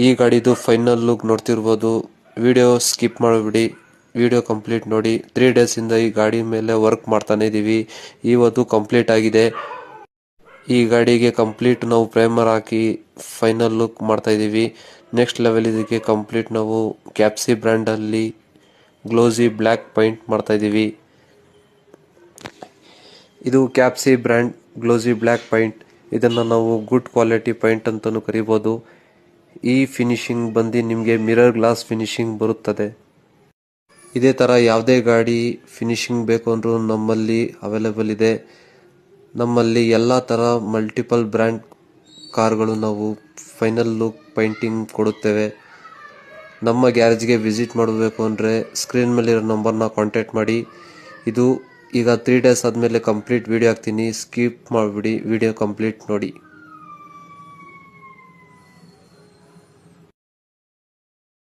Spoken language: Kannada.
ಈ ಗಾಡಿದು ಫೈನಲ್ ಲುಕ್ ನೋಡ್ತಿರ್ಬೋದು. ವಿಡಿಯೋ ಸ್ಕಿಪ್ ಮಾಡಬೇಡಿ, ವಿಡಿಯೋ ಕಂಪ್ಲೀಟ್ ನೋಡಿ. 3 days ಇಂದ ಈ ಗಾಡಿ ಮೇಲೆ ವರ್ಕ್ ಮಾಡ್ತಾನೆ ಇದೀವಿ. ಇವತ್ತು ಕಂಪ್ಲೀಟ್ ಆಗಿದೆ. ಈ ಗಾಡಿಗೆ ಕಂಪ್ಲೀಟ್ ನಾವು ಪ್ರೈಮರ್ ಹಾಕಿ ಫೈನಲ್ ಲುಕ್ ಮಾಡ್ತಾ ಇದೀವಿ. ನೆಕ್ಸ್ಟ್ ಲೆವೆಲ್ ಇದಕ್ಕೆ ಕಂಪ್ಲೀಟ್ ನಾವು ಕ್ಯಾಪ್ಸಿ ಬ್ರ್ಯಾಂಡ್ ಅಲ್ಲಿ ಗ್ಲೋಸಿ ಬ್ಲ್ಯಾಕ್ ಪೈಂಟ್ ಮಾಡ್ತಾ ಇದೀವಿ. ಇದು ಕ್ಯಾಪ್ಸಿ ಬ್ರ್ಯಾಂಡ್ ಗ್ಲೋಸಿ ಬ್ಲ್ಯಾಕ್ ಪೈಂಟ್. ಇದನ್ನ ನಾವು ಗುಡ್ ಕ್ವಾಲಿಟಿ ಪೈಂಟ್ ಅಂತಾನೂ ಕರಿಬಹುದು. ಈ ಫಿನಿಶಿಂಗ್ ಬಂದು ನಿಮಗೆ ಮಿರರ್ ಗ್ಲಾಸ್ ಫಿನಿಶಿಂಗ್ ಬರುತ್ತದೆ. ಇದೇ ತರ ಯಾವುದೇ ಗಾಡಿ ಫಿನಿಶಿಂಗ್ ಬೇಕು ಅಂದ್ರೂ ನಮ್ಮಲ್ಲಿ ಅವೈಲೇಬಲ್ ಇದೆ. ನಮ್ಮಲ್ಲಿ ಎಲ್ಲಾ ತರ ಮಲ್ಟಿಪಲ್ ಬ್ರ್ಯಾಂಡ್ ಕಾರ್ಗಳು ನಾವು ಫೈನಲ್ ಲುಕ್ ಪೈಂಟಿಂಗ್ ಕೊಡುತ್ತೇವೆ. ನಮ್ಮ ಗ್ಯಾರೇಜ್ಗೆ ವಿಸಿಟ್ ಮಾಡಬೇಕು ಅಂದರೆ ಸ್ಕ್ರೀನ್ ಮೇಲಿರೋ ನಂಬರ್ನ ಕಾಂಟ್ಯಾಕ್ಟ್ ಮಾಡಿ. ಇದು ಈಗ 3 days ಆದಮೇಲೆ ಕಂಪ್ಲೀಟ್ ವಿಡಿಯೋ ಹಾಕ್ತೀನಿ. ಸ್ಕಿಪ್ ಮಾಡಿಬಿಡಿ, ವಿಡಿಯೋ ಕಂಪ್ಲೀಟ್ ನೋಡಿ.